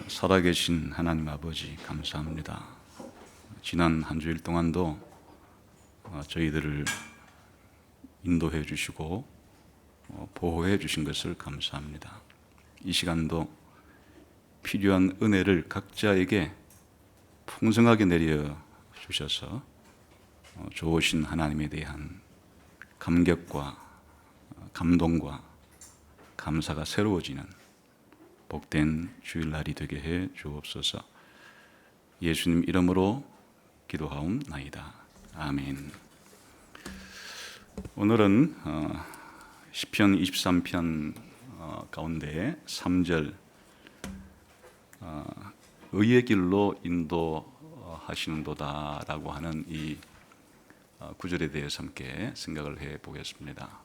살아계신 하나님 아버지 감사합니다. 지난 한 주일 동안도 저희들을 인도해 주시고 보호해 주신 것을 감사합니다. 이 시간도 필요한 은혜를 각자에게 풍성하게 내려 주셔서 좋으신 하나님에 대한 감격과 감동과 감사가 새로워지는 복된 주일날이 되게 해 주옵소서. 예수님 이름으로 기도하옵나이다. 아멘. 오늘은 시편 23편 가운데 3절 의의 길로 인도하시는도다라고 하는 이 구절에 대해서 함께 생각을 해 보겠습니다.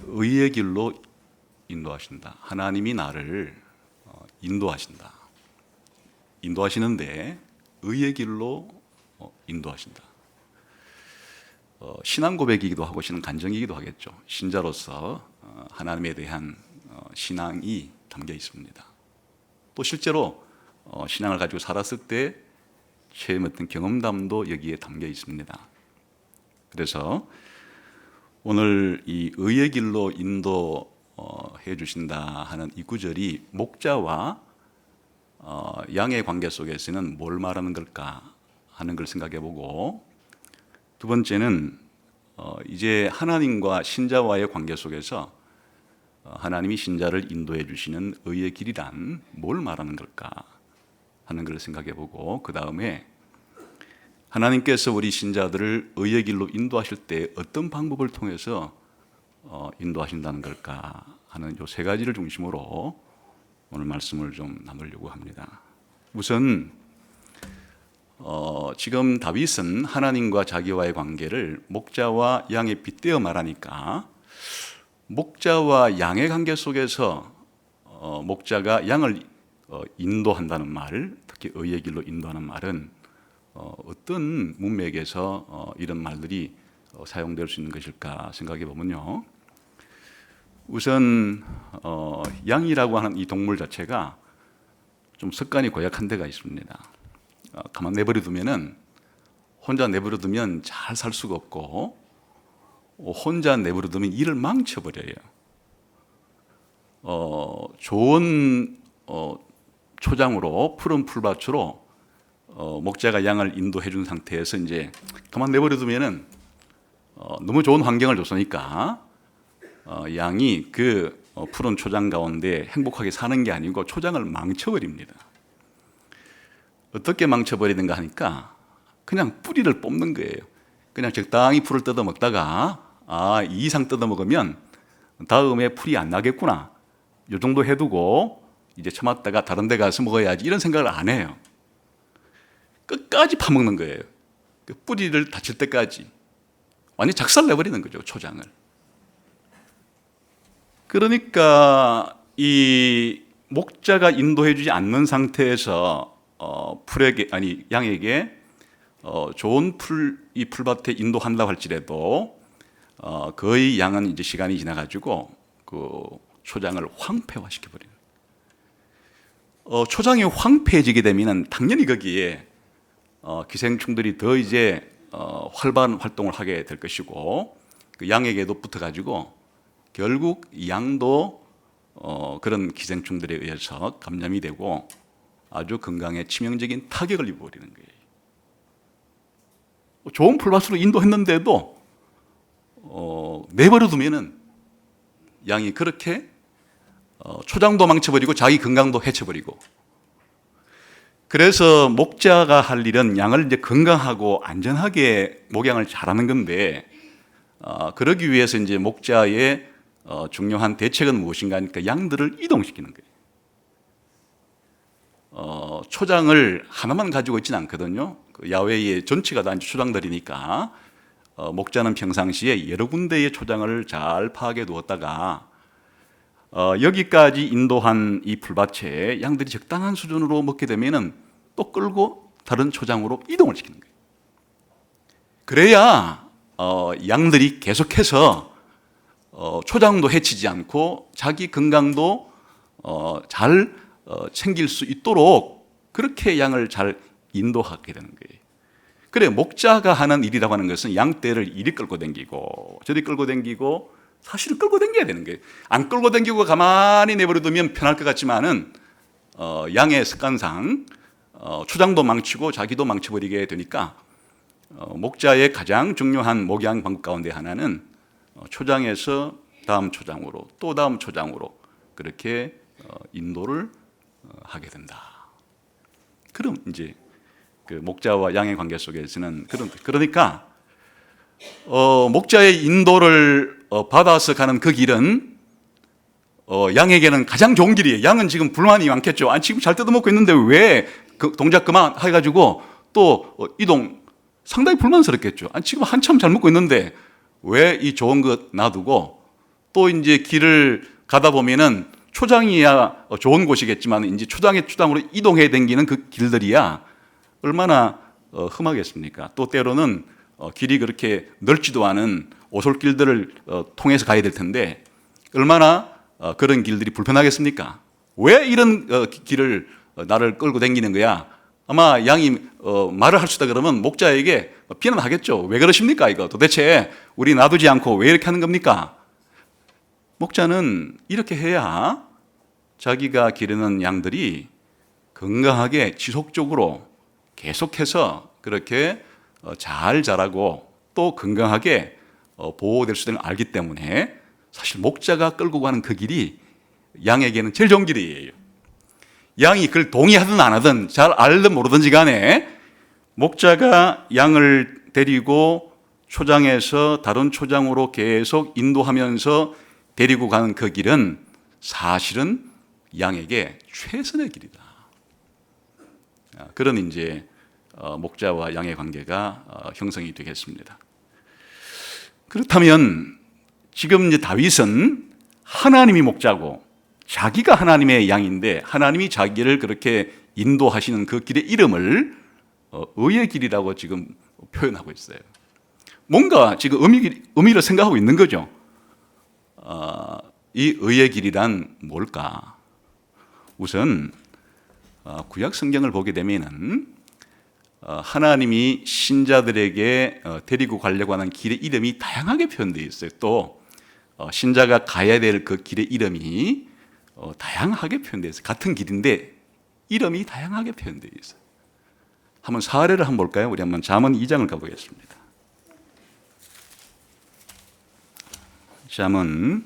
의의 길로 인도하신다. 하나님이 나를 인도하신다. 인도하시는데 의의 길로 인도하신다. 신앙 고백이기도 하고 신앙 간증이기도 하겠죠. 신자로서 하나님에 대한 신앙이 담겨 있습니다. 또 실제로 신앙을 가지고 살았을 때 체험했던 경험담도 여기에 담겨 있습니다. 그래서 오늘 이 의의 길로 인도해 주신다 하는 이 구절이 목자와 양의 관계 속에서는 뭘 말하는 걸까 하는 걸 생각해 보고, 두 번째는 이제 하나님과 신자와의 관계 속에서 하나님이 신자를 인도해 주시는 의의 길이란 뭘 말하는 걸까 하는 걸 생각해 보고, 그 다음에 하나님께서 우리 신자들을 의의 길로 인도하실 때 어떤 방법을 통해서 인도하신다는 걸까 하는 이 세 가지를 중심으로 오늘 말씀을 좀 나누려고 합니다. 우선 지금 다윗은 하나님과 자기와의 관계를 목자와 양에 빗대어 말하니까 목자와 양의 관계 속에서 목자가 양을 인도한다는 말, 특히 의의 길로 인도하는 말은 어떤 문맥에서 이런 말들이 사용될 수 있는 것일까 생각해 보면요, 우선 양이라고 하는 이 동물 자체가 좀 습관이 고약한 데가 있습니다. 가만 내버려 두면은, 혼자 내버려 두면 잘 살 수가 없고, 혼자 내버려 두면 일을 망쳐버려요. 좋은 초장으로, 푸른 풀밭으로 목자가 양을 인도해 준 상태에서 이제 가만 내버려 두면은 너무 좋은 환경을 줬으니까 양이 그 푸른 초장 가운데 행복하게 사는 게 아니고 초장을 망쳐버립니다. 어떻게 망쳐버리는가 하니까 그냥 뿌리를 뽑는 거예요. 그냥 적당히 풀을 뜯어 먹다가 이 이상 뜯어 먹으면 다음에 풀이 안 나겠구나, 이 정도 해두고 이제 참았다가 다른 데 가서 먹어야지, 이런 생각을 안 해요. 끝까지 파먹는 거예요. 그 뿌리를 다칠 때까지 완전히 작살내버리는 거죠, 초장을. 그러니까 이 목자가 인도해주지 않는 상태에서 양에게 좋은 이 풀밭에 인도한다고 할지라도 거의 양은 이제 시간이 지나가지고 그 초장을 황폐화시켜버려요. 초장이 황폐해지게 되면 당연히 거기에 기생충들이 더 이제 활발한 활동을 하게 될 것이고, 그 양에게도 붙어가지고 결국 양도 그런 기생충들에 의해서 감염이 되고 아주 건강에 치명적인 타격을 입어버리는 거예요. 좋은 풀밭으로 인도했는데도 내버려 두면은 양이 그렇게 초장도 망쳐버리고 자기 건강도 해쳐버리고, 그래서 목자가 할 일은 양을 이제 건강하고 안전하게 목양을 잘하는 건데, 그러기 위해서 이제 목자의 중요한 대책은 무엇인가 하니까 양들을 이동시키는 거예요. 초장을 하나만 가지고 있지는 않거든요. 그 야외에 전체가 다 초장들이니까 목자는 평상시에 여러 군데의 초장을 잘 파악해 두었다가 여기까지 인도한 이 풀밭에 양들이 적당한 수준으로 먹게 되면은 또 끌고 다른 초장으로 이동을 시키는 거예요. 그래야 양들이 계속해서 초장도 해치지 않고 자기 건강도 잘 챙길 수 있도록 그렇게 양을 잘 인도하게 되는 거예요. 그래, 목자가 하는 일이라고 하는 것은 양떼를 이리 끌고 다니고 저리 끌고 다니고 사실은 끌고 다녀야 되는 거예요. 안 끌고 다니고 가만히 내버려두면 편할 것 같지만은 양의 습관상 초장도 망치고 자기도 망쳐버리게 되니까 목자의 가장 중요한 목양 방법 가운데 하나는 초장에서 다음 초장으로 또 다음 초장으로 그렇게 인도를 하게 된다. 그럼 이제 그 목자와 양의 관계 속에서는 그러니까 목자의 인도를 받아서 가는 그 길은 양에게는 가장 좋은 길이에요. 양은 지금 불만이 많겠죠. 아니, 지금 잘 뜯어먹고 있는데 왜 그 동작 그만 해가지고 또 이동, 상당히 불만스럽겠죠. 아니, 지금 한참 잘 먹고 있는데 왜 이 좋은 것 놔두고 또 이제 길을 가다 보면은 초장이야 좋은 곳이겠지만 이제 초장으로 이동해 댕기는 그 길들이야 얼마나 험하겠습니까? 또 때로는 길이 그렇게 넓지도 않은 오솔길들을 통해서 가야 될 텐데 얼마나 그런 길들이 불편하겠습니까? 왜 이런 길을 나를 끌고 다니는 거야? 아마 양이 말을 할 수 있다 그러면 목자에게 비난하겠죠. 왜 그러십니까? 이거 도대체 우리 놔두지 않고 왜 이렇게 하는 겁니까? 목자는 이렇게 해야 자기가 기르는 양들이 건강하게 지속적으로 계속해서 그렇게 잘 자라고 또 건강하게 보호될 수 있는 걸 알기 때문에 사실 목자가 끌고 가는 그 길이 양에게는 제일 좋은 길이에요. 양이 그걸 동의하든 안 하든 잘 알든 모르든지 간에 목자가 양을 데리고 초장에서 다른 초장으로 계속 인도하면서 데리고 가는 그 길은 사실은 양에게 최선의 길이다. 그런 이제 목자와 양의 관계가 형성이 되겠습니다. 그렇다면 지금 이제 다윗은 하나님이 목자고 자기가 하나님의 양인데 하나님이 자기를 그렇게 인도하시는 그 길의 이름을 의의 길이라고 지금 표현하고 있어요. 뭔가 지금 의미를 생각하고 있는 거죠. 이 의의 길이란 뭘까? 우선 구약 성경을 보게 되면은 하나님이 신자들에게 데리고 가려고 하는 길의 이름이 다양하게 표현되어 있어요. 또 신자가 가야 될 그 길의 이름이 다양하게 표현되어 있어요. 같은 길인데 이름이 다양하게 표현되어 있어요. 한번 사례를 한번 볼까요? 우리 한번 잠언 2장을 가보겠습니다. 잠언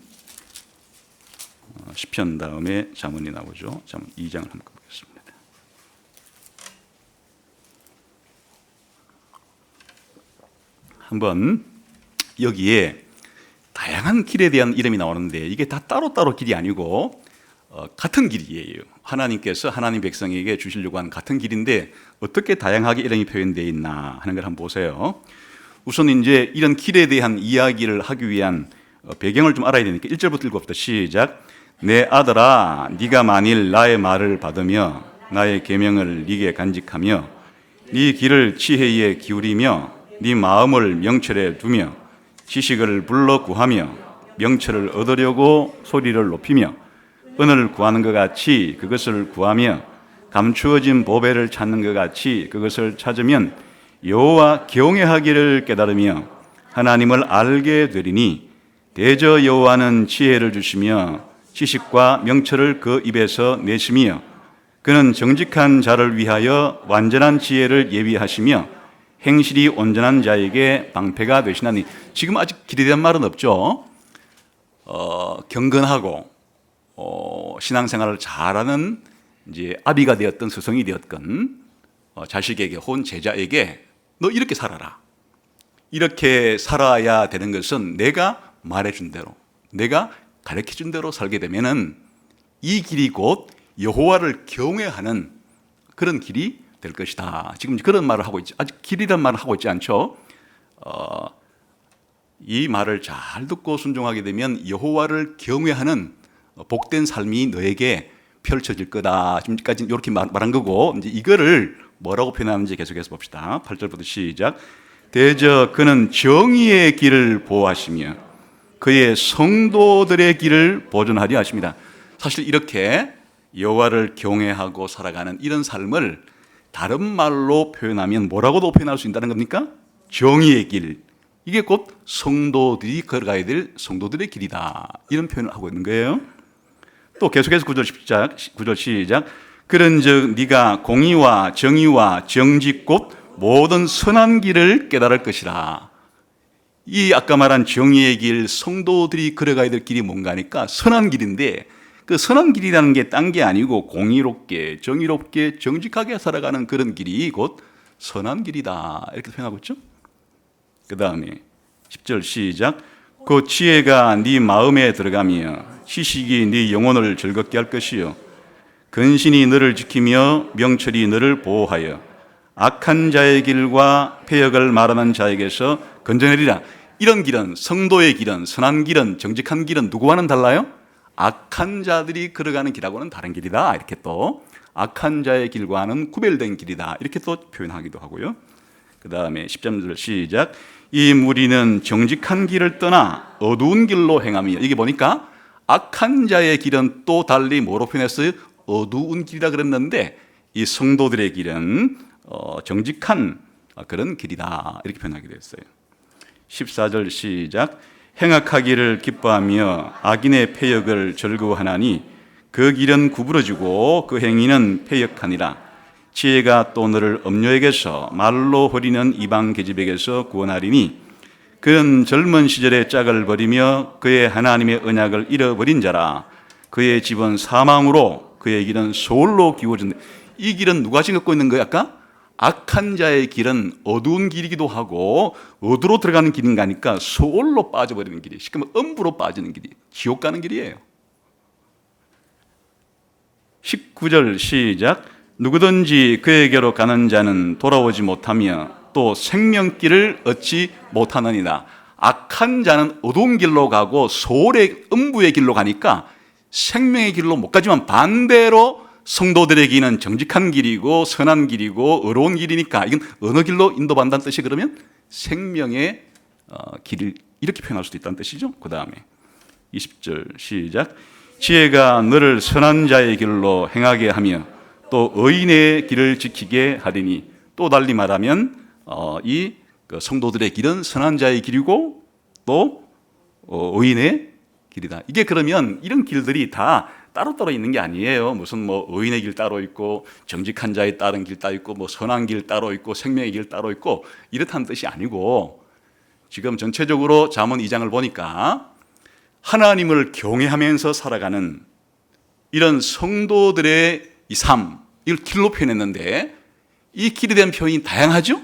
시편 다음에 잠언이 나오죠. 잠언 2장을 한번 가보겠습니다. 한번 여기에 다양한 길에 대한 이름이 나오는데 이게 다 따로따로 길이 아니고 같은 길이에요. 하나님께서 하나님 백성에게 주시려고 하는 같은 길인데 어떻게 다양하게 이름이 표현되어 있나 하는 걸 한번 보세요. 우선 이제 이런 길에 대한 이야기를 하기 위한 배경을 좀 알아야 되니까 1절부터 읽어봅시다. 시작. 내 아들아, 네가 만일 나의 말을 받으며 나의 계명을 네게 간직하며 네 귀를 지혜에 기울이며 네 마음을 명철에 두며 지식을 불러 구하며 명철을 얻으려고 소리를 높이며 은을 구하는 것 같이 그것을 구하며 감추어진 보배를 찾는 것 같이 그것을 찾으면 여호와 경외하기를 깨달으며 하나님을 알게 되리니 대저 여호와는 지혜를 주시며 지식과 명철을 그 입에서 내시며 그는 정직한 자를 위하여 완전한 지혜를 예비하시며 행실이 온전한 자에게 방패가 되시나니. 지금 아직 길에 대한 말은 없죠. 경건하고 신앙생활을 잘하는 이제 아비가 되었던 스승이 되었건 자식에게 혹은 제자에게 너 이렇게 살아라. 이렇게 살아야 되는 것은 내가 말해준 대로, 내가 가르쳐준 대로 살게 되면은 이 길이 곧 여호와를 경외하는 그런 길이 될 것이다. 지금 그런 말을 하고 있지, 아직 길이란 말을 하고 있지 않죠. 이 말을 잘 듣고 순종하게 되면 여호와를 경외하는 복된 삶이 너에게 펼쳐질 거다. 지금까지 이렇게 말한 거고, 이제 이거를 뭐라고 표현하는지 계속해서 봅시다. 8절부터 시작. 대저 그는 정의의 길을 보호하시며 그의 성도들의 길을 보존하려 하십니다. 사실 이렇게 여호와를 경외하고 살아가는 이런 삶을 다른 말로 표현하면 뭐라고도 표현할 수 있다는 겁니까? 정의의 길. 이게 곧 성도들이 걸어가야 될 성도들의 길이다. 이런 표현을 하고 있는 거예요. 또 계속해서 9절 시작. 그런즉 네가 공의와 정의와 정직 곧 모든 선한 길을 깨달을 것이라. 이 아까 말한 정의의 길, 성도들이 걸어가야 될 길이 뭔가 하니까 선한 길인데, 그 선한 길이라는 게 딴 게 아니고 공의롭게 정의롭게 정직하게 살아가는 그런 길이 곧 선한 길이다. 이렇게 표현하고 있죠. 그 다음에 10절 시작. 그 지혜가 네 마음에 들어가며 지식이 네 영혼을 즐겁게 할 것이요 근신이 너를 지키며 명철이 너를 보호하여 악한 자의 길과 패역을 말하는 자에게서 건져내리라. 이런 길은, 성도의 길은, 선한 길은, 정직한 길은 누구와는 달라요? 악한 자들이 걸어가는 길하고는 다른 길이다. 이렇게 또 악한 자의 길과는 구별된 길이다. 이렇게 또 표현하기도 하고요. 그 다음에 10절 시작. 이 무리는 정직한 길을 떠나 어두운 길로 행하며. 이게 보니까 악한 자의 길은 또 달리 뭐로 표현했어요? 어두운 길이라 그랬는데 이 성도들의 길은 정직한 그런 길이다. 이렇게 표현하게 됐어요. 14절 시작. 행악하기를 기뻐하며 악인의 패역을 즐거워하나니 그 길은 구부러지고 그 행위는 패역하니라. 지혜가 또 너를 엄녀에게서 말로 버리는 이방 계집에게서 구원하리니 그는 젊은 시절의 짝을 버리며 그의 하나님의 언약을 잃어버린 자라. 그의 집은 사망으로 그의 길은 소홀로 기워진다. 이 길은 누가 지금 걷고 있는 거야? 아까 악한 자의 길은 어두운 길이기도 하고 어두로 들어가는 길인가 하니까 소홀로 빠져버리는 길이, 쉽게 말하면 음부로 빠지는 길이, 지옥 가는 길이에요. 19절 시작. 누구든지 그에게로 가는 자는 돌아오지 못하며 또 생명길을 얻지 못하느니라. 악한 자는 어두운 길로 가고 소홀의 음부의 길로 가니까 생명의 길로 못 가지만 반대로 성도들의 길은 정직한 길이고 선한 길이고 의로운 길이니까 이건 어느 길로 인도받는다는 뜻이 그러면 생명의 길을 이렇게 표현할 수도 있다는 뜻이죠. 그 다음에 20절 시작. 지혜가 너를 선한 자의 길로 행하게 하며 또 의인의 길을 지키게 하리니. 또 달리 말하면 이 성도들의 길은 선한 자의 길이고 또 의인의 길이다. 이게 그러면 이런 길들이 다 따로따로 있는 게 아니에요. 무슨 뭐 의인의 길 따로 있고 정직한 자의 따른 길 따로 있고 뭐 선한 길 따로 있고 생명의 길 따로 있고 이렇다는 뜻이 아니고, 지금 전체적으로 잠언 2장을 보니까 하나님을 경외하면서 살아가는 이런 성도들의 이 삶, 이걸 길로 표현했는데 이 길에 대한 표현이 다양하죠.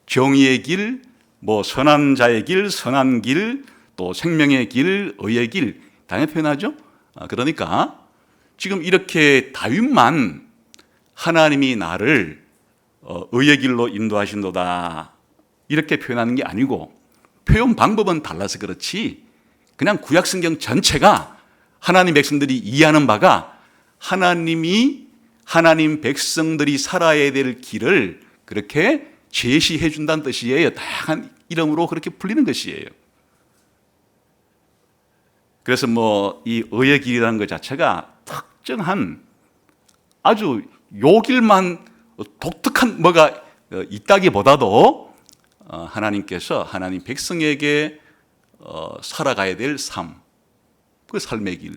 정의의 길, 뭐 선한 자의 길, 선한 길, 또 생명의 길, 의의 길 다양하게 표현하죠. 그러니까 지금 이렇게 다윗만 하나님이 나를 의의 길로 인도하신도다 이렇게 표현하는 게 아니고, 표현 방법은 달라서 그렇지 그냥 구약성경 전체가 하나님 백성들이 이해하는 바가 하나님이 하나님 백성들이 살아야 될 길을 그렇게 제시해 준다는 뜻이에요. 다양한 이름으로 그렇게 불리는 것이에요. 그래서 뭐 이 의의 길이라는 것 자체가 특정한 아주 요 길만 독특한 뭐가 있다기보다도 하나님께서 하나님 백성에게 살아가야 될 삶, 그 삶의 길,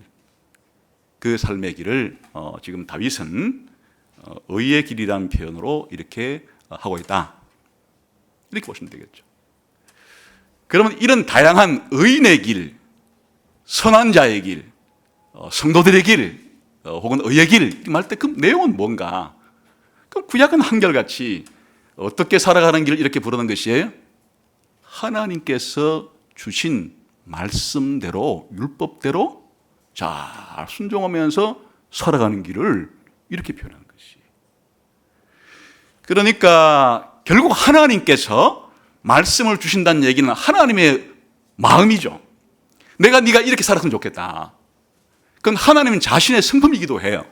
그 삶의 길을 지금 다윗은 의의 길이라는 표현으로 이렇게 하고 있다. 이렇게 보시면 되겠죠. 그러면 이런 다양한 의인의 길, 선한 자의 길, 성도들의 길, 혹은 의의 길 말 때 그 내용은 뭔가? 그럼 구약은 한결같이 어떻게 살아가는 길을 이렇게 부르는 것이에요? 하나님께서 주신 말씀대로, 율법대로 잘 순종하면서 살아가는 길을 이렇게 표현하는 것이에요. 그러니까 결국 하나님께서 말씀을 주신다는 얘기는 하나님의 마음이죠. 내가 네가 이렇게 살았으면 좋겠다. 그건 하나님 자신의 성품이기도 해요.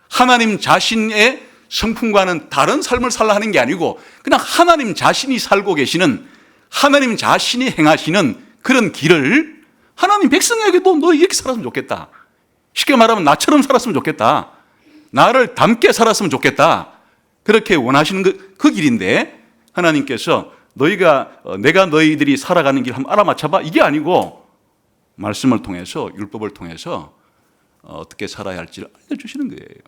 하나님 자신의 성품과는 다른 삶을 살라 하는 게 아니고 그냥 하나님 자신이 살고 계시는, 하나님 자신이 행하시는 그런 길을 하나님 백성에게도 너 이렇게 살았으면 좋겠다 쉽게 말하면 나처럼 살았으면 좋겠다. 나를 닮게 살았으면 좋겠다. 그렇게 원하시는 그 길인데 하나님께서 내가 너희들이 살아가는 길 한번 알아맞혀봐. 이게 아니고 말씀을 통해서, 율법을 통해서 어떻게 살아야 할지를 알려주시는 거예요.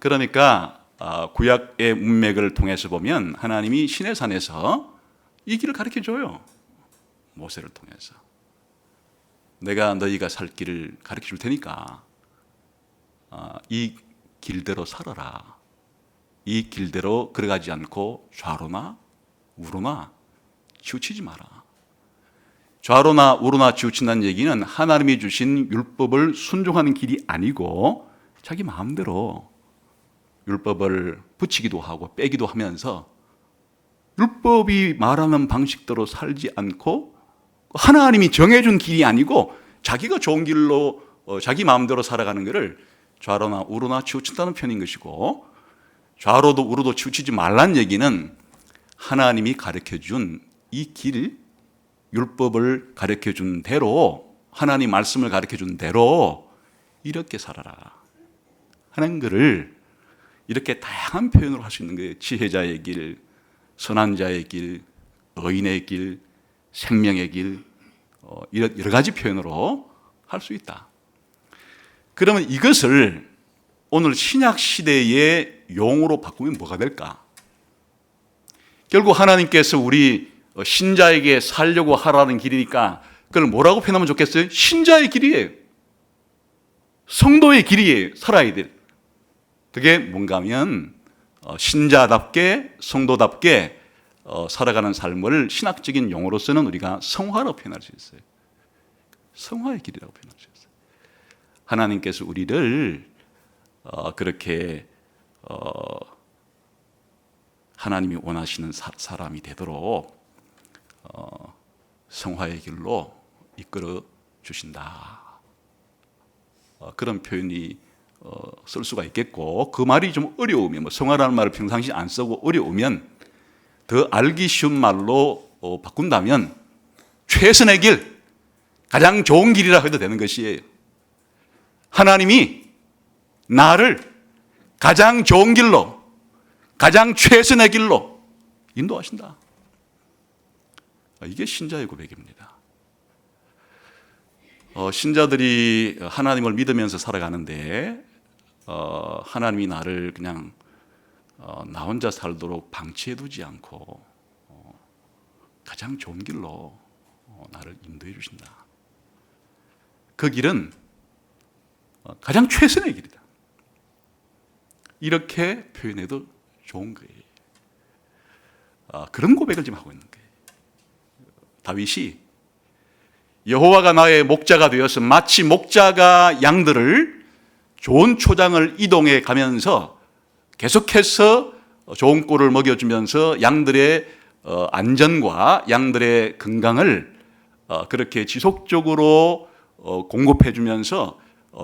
그러니까 구약의 문맥을 통해서 보면 하나님이 시내산에서 이 길을 가르쳐줘요. 모세를 통해서. 내가 너희가 살 길을 가르쳐줄 테니까 이 길대로 살아라. 이 길대로 걸어가지 않고 좌로나 우로나 치우치지 마라. 좌로나 우로나 치우친다는 얘기는 하나님이 주신 율법을 순종하는 길이 아니고 자기 마음대로 율법을 붙이기도 하고 빼기도 하면서 율법이 말하는 방식대로 살지 않고 하나님이 정해준 길이 아니고 자기가 좋은 길로 자기 마음대로 살아가는 것을 좌로나 우로나 치우친다는 편인 것이고, 좌로도 우로도 치우치지 말란 얘기는 하나님이 가르쳐준 이 길, 율법을 가르쳐준 대로, 하나님 말씀을 가르쳐준 대로 이렇게 살아라 하는 것을 이렇게 다양한 표현으로 할 수 있는 거예요. 지혜자의 길, 선한 자의 길, 의인의 길, 생명의 길, 여러 가지 표현으로 할 수 있다. 그러면 이것을 오늘 신약 시대의 용어로 바꾸면 뭐가 될까? 결국 하나님께서 우리 신자에게 살려고 하라는 길이니까 그걸 뭐라고 표현하면 좋겠어요? 신자의 길이에요. 성도의 길이에요. 살아야 될. 그게 뭔가 하면 신자답게, 성도답게 살아가는 삶을 신학적인 용어로서는 우리가 성화라고 표현할 수 있어요. 성화의 길이라고 표현할 수 있어요. 하나님께서 우리를 그렇게 하나님이 원하시는 사람이 되도록 성화의 길로 이끌어 주신다. 그런 표현이 쓸 수가 있겠고, 그 말이 좀 어려우면, 성화라는 말을 평상시 안 쓰고 어려우면 더 알기 쉬운 말로 바꾼다면 최선의 길, 가장 좋은 길이라 해도 되는 것이에요. 하나님이 나를 가장 좋은 길로, 가장 최선의 길로 인도하신다. 이게 신자의 고백입니다. 신자들이 하나님을 믿으면서 살아가는데 하나님이 나를 그냥 나 혼자 살도록 방치해두지 않고 가장 좋은 길로 나를 인도해 주신다. 그 길은 가장 최선의 길이다. 이렇게 표현해도 좋은 거예요. 그런 고백을 지금 하고 있는 거예요. 다윗이 여호와가 나의 목자가 되어서 마치 목자가 양들을 좋은 초장을 이동해 가면서 계속해서 좋은 꼴을 먹여주면서 양들의 안전과 양들의 건강을 그렇게 지속적으로 공급해 주면서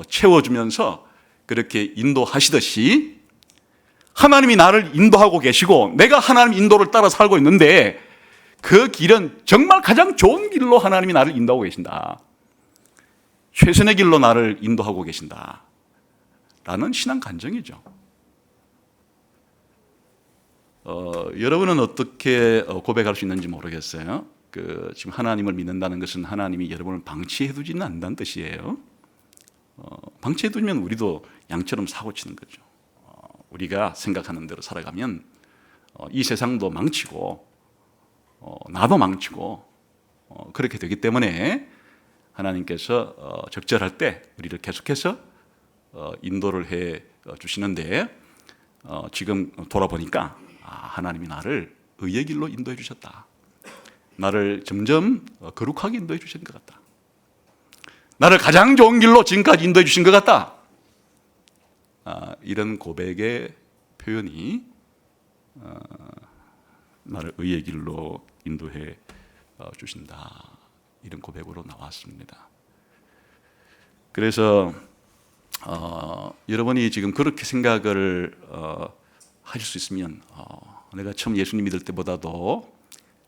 채워주면서 그렇게 인도하시듯이 하나님이 나를 인도하고 계시고 내가 하나님 인도를 따라 살고 있는데 그 길은 정말 가장 좋은 길로 하나님이 나를 인도하고 계신다. 최선의 길로 나를 인도하고 계신다. 라는 신앙 간증이죠. 여러분은 어떻게 고백할 수 있는지 모르겠어요. 지금 하나님을 믿는다는 것은 하나님이 여러분을 방치해두지는 않는다는 뜻이에요. 방치해두면 우리도 양처럼 사고치는 거죠. 우리가 생각하는 대로 살아가면 이 세상도 망치고 나도 망치고 그렇게 되기 때문에 하나님께서 적절할 때 우리를 계속해서 인도를 해 주시는데 지금 돌아보니까 하나님이 나를 의의 길로 인도해 주셨다. 나를 점점 거룩하게 인도해 주신 것 같다. 나를 가장 좋은 길로 지금까지 인도해 주신 것 같다. 이런 고백의 표현이 나를 의의 길로 인도해 주신다. 이런 고백으로 나왔습니다. 그래서 여러분이 지금 그렇게 생각을 하실 수 있으면 내가 처음 예수님 믿을 때보다도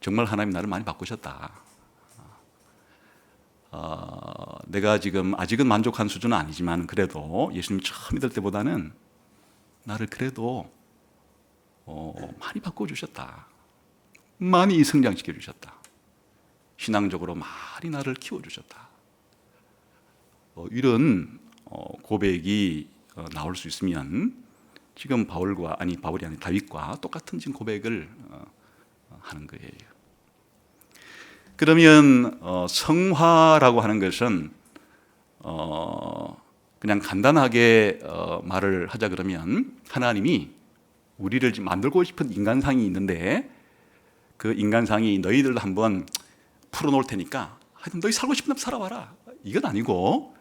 정말 하나님 나를 많이 바꾸셨다. 내가 지금 아직은 만족한 수준은 아니지만 그래도 예수님 처음 믿을 때보다는 나를 그래도 많이 바꿔주셨다. 많이 성장시켜 주셨다. 신앙적으로 많이 나를 키워주셨다. 이런 고백이 나올 수 있으면 지금 바울이 아닌 다윗과 똑같은 지금 고백을 하는 거예요. 그러면 성화라고 하는 것은 그냥 간단하게 말을 하자 그러면 하나님이 우리를 지금 만들고 싶은 인간상이 있는데 그 인간상이 너희들도 한번 풀어놓을 테니까 하여튼 너희 살고 싶은 대로 살아봐라. 이건 아니고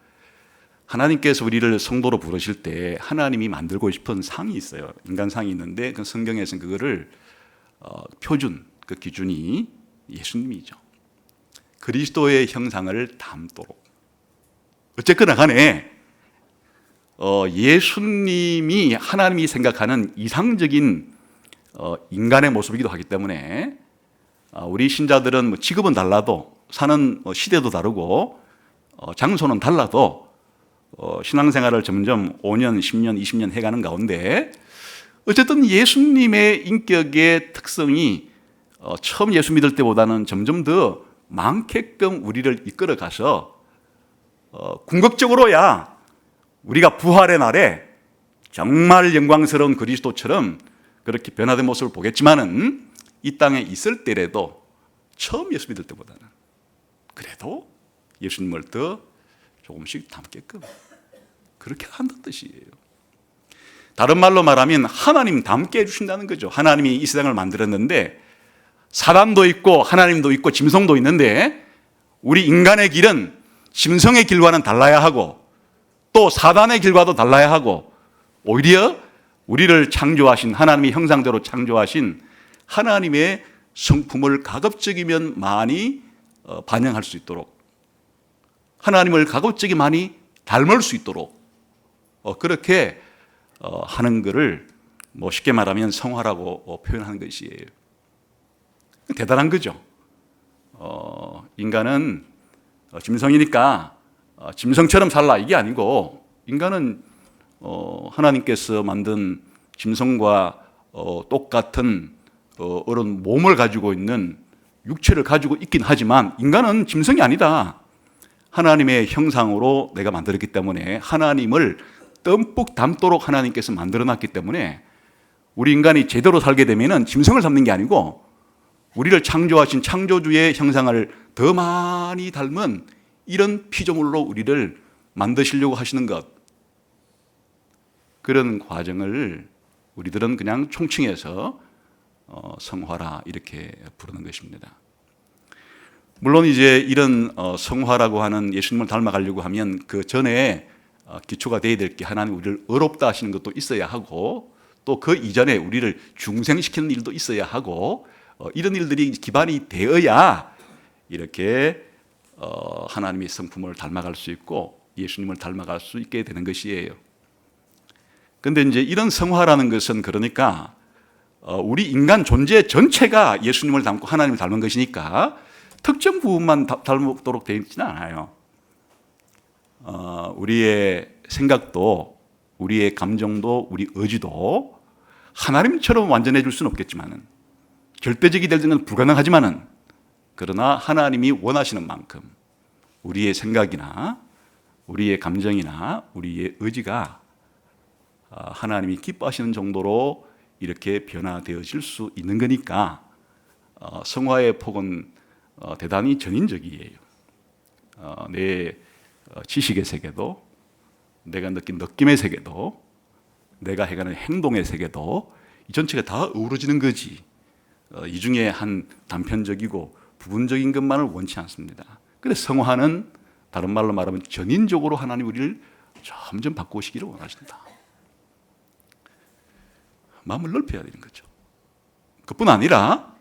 하나님께서 우리를 성도로 부르실 때 하나님이 만들고 싶은 상이 있어요. 인간상이 있는데 그 성경에서는 그거를 표준, 그 기준이 예수님이죠. 그리스도의 형상을 담도록. 어쨌거나 간에 예수님이 하나님이 생각하는 이상적인 인간의 모습이기도 하기 때문에 우리 신자들은 직업은 달라도 사는 시대도 다르고 장소는 달라도 신앙생활을 점점 5년, 10년, 20년 해가는 가운데 어쨌든 예수님의 인격의 특성이 처음 예수 믿을 때보다는 점점 더 많게끔 우리를 이끌어가서 궁극적으로야 우리가 부활의 날에 정말 영광스러운 그리스도처럼 그렇게 변화된 모습을 보겠지만은 이 땅에 있을 때라도 처음 예수 믿을 때보다는 그래도 예수님을 더 조금씩 닮게끔 그렇게 한다는 뜻이에요. 다른 말로 말하면 하나님 닮게 해주신다는 거죠. 하나님이 이 세상을 만들었는데 사람도 있고 하나님도 있고 짐승도 있는데 우리 인간의 길은 짐승의 길과는 달라야 하고 또 사단의 길과도 달라야 하고 오히려 우리를 창조하신 하나님의 형상대로 창조하신 하나님의 성품을 가급적이면 많이 반영할 수 있도록 하나님을 가급적이 많이 닮을 수 있도록 그렇게 하는 것을 쉽게 말하면 성화라고 표현하는 것이에요. 대단한 거죠. 인간은 짐승이니까 짐승처럼 살라 이게 아니고 인간은 하나님께서 만든 짐승과 똑같은 그런 몸을 가지고 있는 육체를 가지고 있긴 하지만 인간은 짐승이 아니다. 하나님의 형상으로 내가 만들었기 때문에 하나님을 듬뿍 닮도록 하나님께서 만들어놨기 때문에 우리 인간이 제대로 살게 되면 짐승을 닮는 게 아니고 우리를 창조하신 창조주의 형상을 더 많이 닮은 이런 피조물로 우리를 만드시려고 하시는 것, 그런 과정을 우리들은 그냥 총칭해서 성화라 이렇게 부르는 것입니다. 물론 이제 이런 성화라고 하는 예수님을 닮아가려고 하면 그 전에 기초가 되어야 될 게 하나님 우리를 의롭다 하시는 것도 있어야 하고 또 그 이전에 우리를 중생시키는 일도 있어야 하고 이런 일들이 기반이 되어야 이렇게 하나님의 성품을 닮아갈 수 있고 예수님을 닮아갈 수 있게 되는 것이에요. 그런데 이제 이런 성화라는 것은 그러니까 우리 인간 존재 전체가 예수님을 닮고 하나님을 닮은 것이니까 특정 부분만 닮도록 되어 있지는 않아요. 우리의 생각도 우리의 감정도 우리 의지도 하나님처럼 완전해질 수는 없겠지만은 절대적이 될 때는 불가능하지만은 그러나 하나님이 원하시는 만큼 우리의 생각이나 우리의 감정이나 우리의 의지가 하나님이 기뻐하시는 정도로 이렇게 변화되어질 수 있는 거니까 성화의 폭은 대단히 전인적이에요. 내 지식의 세계도 내가 느낀 느낌의 세계도 내가 해가는 행동의 세계도 이 전체가 다 어우러지는 거지 이 중에 한 단편적이고 부분적인 것만을 원치 않습니다. 그래서 성화는 다른 말로 말하면 전인적으로 하나님 우리를 점점 바꾸시기를 원하신다. 마음을 넓혀야 되는 거죠. 그뿐 아니라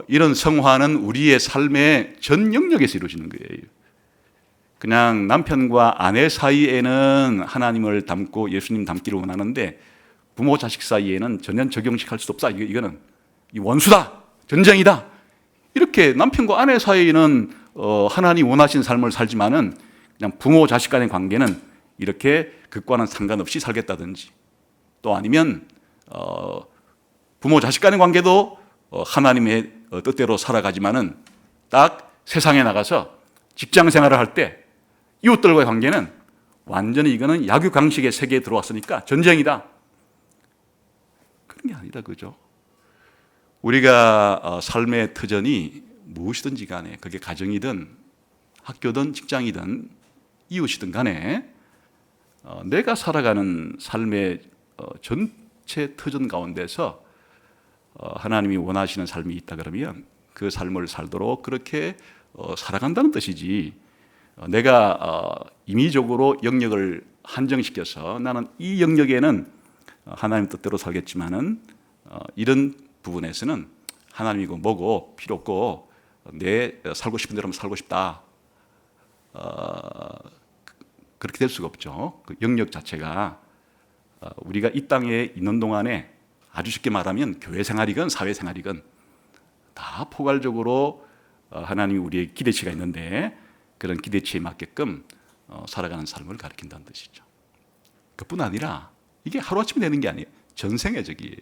이런 성화는 우리의 삶의 전 영역에서 이루어지는 거예요. 그냥 남편과 아내 사이에는 하나님을 닮고 예수님 닮기를 원하는데 부모 자식 사이에는 전혀 적용시킬 수 없다. 이거는 원수다, 전쟁이다. 이렇게 남편과 아내 사이에는 하나님 원하시는 삶을 살지만은 그냥 부모 자식 간의 관계는 이렇게 그것과는 상관없이 살겠다든지, 또 아니면 부모 자식 간의 관계도 하나님의 뜻대로 살아가지만은 딱 세상에 나가서 직장 생활을 할 때 이웃들과의 관계는 완전히 이거는 약육강식의 세계에 들어왔으니까 전쟁이다. 그런 게 아니다, 그죠? 우리가 삶의 터전이 무엇이든지 간에, 그게 가정이든 학교든 직장이든 이웃이든 간에 내가 살아가는 삶의 전체 터전 가운데서 하나님이 원하시는 삶이 있다 그러면 그 삶을 살도록 그렇게 살아간다는 뜻이지, 내가 임의적으로 영역을 한정시켜서 나는 이 영역에는 하나님 뜻대로 살겠지만은 이런 부분에서는 하나님이고 뭐고 필요 없고 내 살고 싶은 대로 살고 싶다, 그렇게 될 수가 없죠. 그 영역 자체가 우리가 이 땅에 있는 동안에 아주 쉽게 말하면 교회 생활이건 사회 생활이건 다 포괄적으로 하나님이 우리의 기대치가 있는데 그런 기대치에 맞게끔 살아가는 삶을 가리킨다는 뜻이죠. 그뿐 아니라 이게 하루아침에 되는 게 아니에요. 전생애적이에요.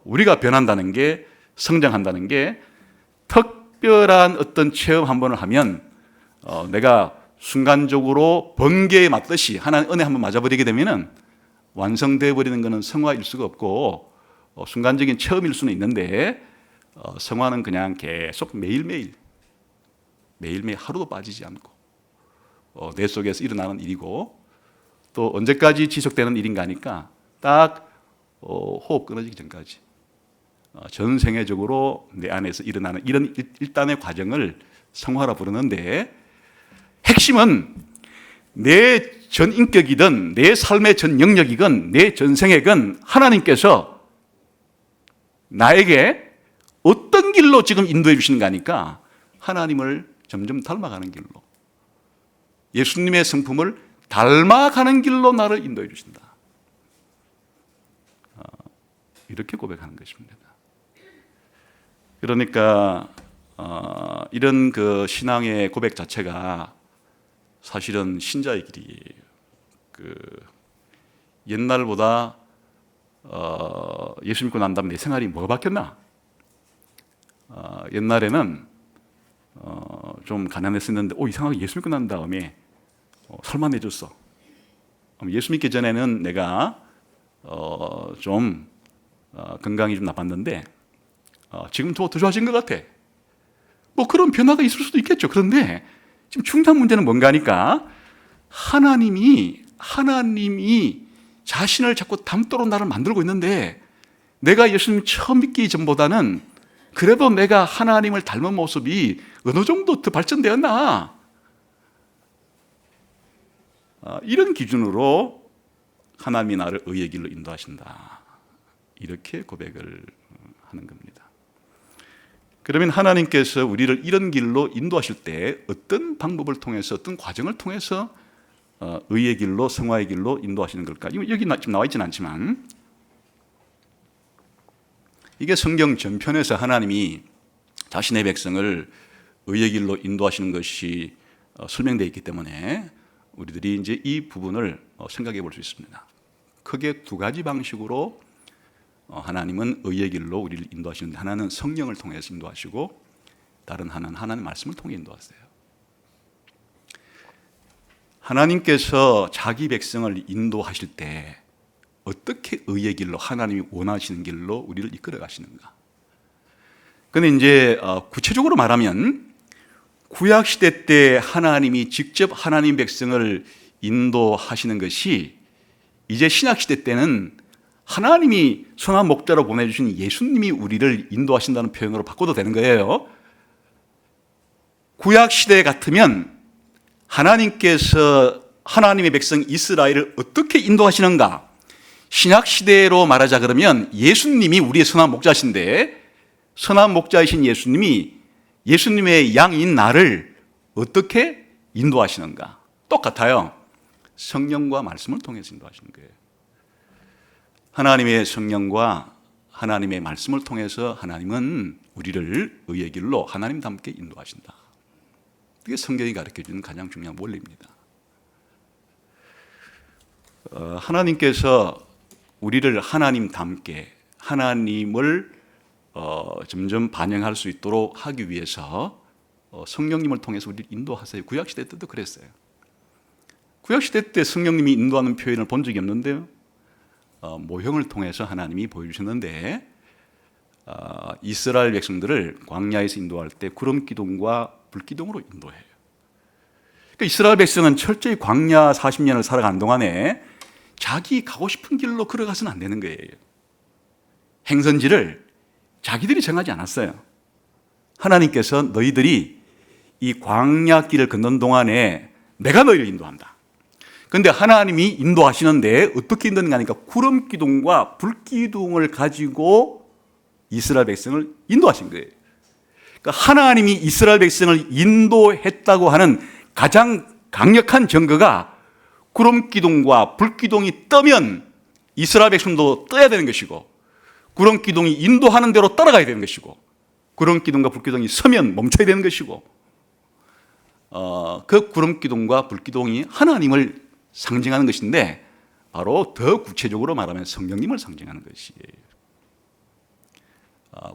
우리가 변한다는 게, 성장한다는 게 특별한 어떤 체험 한 번을 하면 내가 순간적으로 번개에 맞듯이 하나님 은혜 한번 맞아버리게 되면은 완성되어 버리는 것은 성화일 수가 없고 순간적인 체험일 수는 있는데 성화는 그냥 계속 매일매일 하루도 빠지지 않고 내 속에서 일어나는 일이고, 또 언제까지 지속되는 일인가 하니까 딱 호흡 끊어지기 전까지 전생애적으로 내 안에서 일어나는 이런 일단의 과정을 성화라 부르는데, 핵심은 내 전인격이든 내 삶의 전 영역이건 내 전생애건 하나님께서 나에게 어떤 길로 지금 인도해 주시는가 하니까 하나님을 점점 닮아가는 길로, 예수님의 성품을 닮아가는 길로 나를 인도해 주신다. 이렇게 고백하는 것입니다. 그러니까 이런 그 신앙의 고백 자체가 사실은 신자의 길이에요. 옛날보다 예수 믿고 난 다음에 내 생활이 뭐가 바뀌었나? 옛날에는 좀 가난했었는데 이상하게 예수 믿고 난 다음에 살만해졌어. 예수 믿기 전에는 내가 좀 건강이 좀 나빴는데 지금 더 좋아진 것 같아. 뭐 그런 변화가 있을 수도 있겠죠. 그런데 지금 중요한 문제는 뭔가 하니까 하나님이 자신을 자꾸 닮도록 나를 만들고 있는데, 내가 예수님 처음 믿기 전보다는 그래도 내가 하나님을 닮은 모습이 어느 정도 더 발전되었나? 이런 기준으로 하나님이 나를 의의 길로 인도하신다. 이렇게 고백을 하는 겁니다. 그러면 하나님께서 우리를 이런 길로 인도하실 때 어떤 방법을 통해서, 어떤 과정을 통해서 의의 길로, 성화의 길로 인도하시는 걸까? 여기 지금 나와 있지는 않지만 이게 성경 전편에서 하나님이 자신의 백성을 의의 길로 인도하시는 것이 설명되어 있기 때문에 우리들이 이제 이 부분을 생각해 볼 수 있습니다. 크게 두 가지 방식으로 하나님은 의의 길로 우리를 인도하시는데, 하나는 성령을 통해서 인도하시고 다른 하나는 하나님의 말씀을 통해 인도하세요. 하나님께서 자기 백성을 인도하실 때 어떻게 의의 길로, 하나님이 원하시는 길로 우리를 이끌어 가시는가? 그런데 이제 구체적으로 말하면 구약 시대 때 하나님이 직접 하나님 백성을 인도하시는 것이 이제 신약 시대 때는 하나님이 선한 목자로 보내주신 예수님이 우리를 인도하신다는 표현으로 바꿔도 되는 거예요. 구약 시대 같으면 하나님께서 하나님의 백성 이스라엘을 어떻게 인도하시는가? 신약 시대로 말하자 그러면 예수님이 우리의 선한 목자신데, 선한 목자이신 예수님의 양인 나를 어떻게 인도하시는가? 똑같아요. 성령과 말씀을 통해서 인도하시는 거예요. 하나님의 성령과 하나님의 말씀을 통해서 하나님은 우리를 의의 길로 하나님과 함께 인도하신다. 이게 성경이 가르쳐주는 가장 중요한 원리입니다. 하나님께서 우리를 하나님답게 하나님을 점점 반영할 수 있도록 하기 위해서 성령님을 통해서 우리를 인도하세요. 구약시대 때도 그랬어요. 구약시대 때 성령님이 인도하는 표현을 본 적이 없는데요. 모형을 통해서 하나님이 보여주셨는데 이스라엘 백성들을 광야에서 인도할 때 구름 기둥과 불 기둥으로 인도해요. 그러니까 이스라엘 백성은 철저히 광야 40년을 살아가는 동안에 자기 가고 싶은 길로 걸어가서는 안 되는 거예요. 행선지를 자기들이 정하지 않았어요. 하나님께서 너희들이 이 광야 길을 걷는 동안에 내가 너희를 인도한다. 그런데 하나님이 인도하시는데 어떻게 인도하는가 하니까 구름 기둥과 불 기둥을 가지고 이스라엘 백성을 인도하신 거예요. 그러니까 하나님이 이스라엘 백성을 인도했다고 하는 가장 강력한 증거가 구름 기둥과 불 기둥이 뜨면 이스라엘 백성도 떠야 되는 것이고, 구름 기둥이 인도하는 대로 따라가야 되는 것이고, 구름 기둥과 불 기둥이 서면 멈춰야 되는 것이고, 그 구름 기둥과 불 기둥이 하나님을 상징하는 것인데, 바로 더 구체적으로 말하면 성령님을 상징하는 것이에요.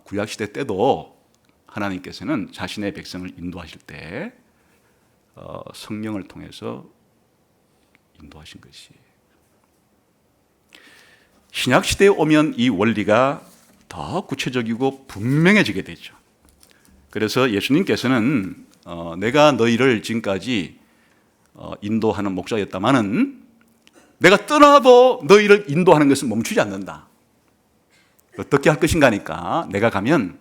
구약 시대 때도 하나님께서는 자신의 백성을 인도하실 때 성령을 통해서 인도하신 것이에요. 신약 시대에 오면 이 원리가 더 구체적이고 분명해지게 되죠. 그래서 예수님께서는 내가 너희를 지금까지 인도하는 목자였다마는 내가 떠나도 너희를 인도하는 것은 멈추지 않는다. 어떻게 할 것인가 하니까 내가 가면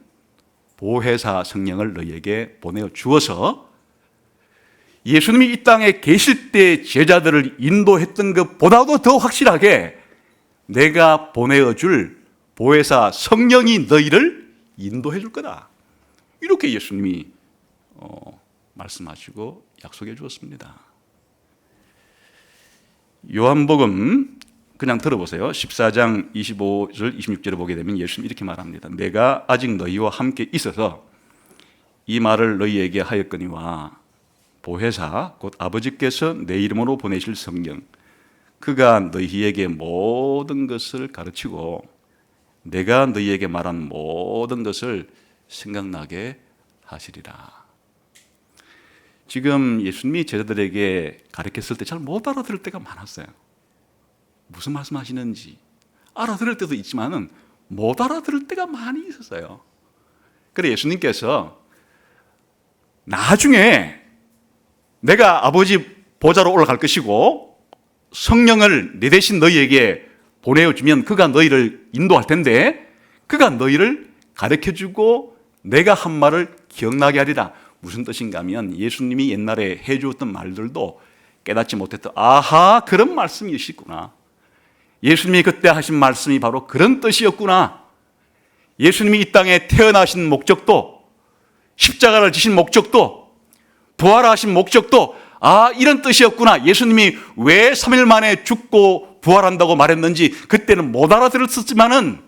보혜사 성령을 너희에게 보내어 주어서 예수님이 이 땅에 계실 때 제자들을 인도했던 것보다도 더 확실하게 내가 보내어 줄 보혜사 성령이 너희를 인도해 줄 거다. 이렇게 예수님이 말씀하시고 약속해 주었습니다. 요한복음 그냥 들어보세요. 14장 25절 26절을 보게 되면 예수님이 이렇게 말합니다. 내가 아직 너희와 함께 있어서 이 말을 너희에게 하였거니와 보혜사 곧 아버지께서 내 이름으로 보내실 성령 그가 너희에게 모든 것을 가르치고 내가 너희에게 말한 모든 것을 생각나게 하시리라. 지금 예수님이 제자들에게 가르쳤을 때 잘 못 알아들을 때가 많았어요. 무슨 말씀하시는지 알아들을 때도 있지만은 못 알아들을 때가 많이 있었어요. 그래 예수님께서 나중에 내가 아버지 보좌로 올라갈 것이고 성령을 내 대신 너희에게 보내어주면 그가 너희를 인도할 텐데 그가 너희를 가르쳐주고 내가 한 말을 기억나게 하리라. 무슨 뜻인가 하면 예수님이 옛날에 해주었던 말들도 깨닫지 못했던 아하 그런 말씀이시구나. 예수님이 그때 하신 말씀이 바로 그런 뜻이었구나. 예수님이 이 땅에 태어나신 목적도 십자가를 지신 목적도 부활하신 목적도 이런 뜻이었구나. 예수님이 왜 3일 만에 죽고 부활한다고 말했는지 그때는 못 알아들었었지만은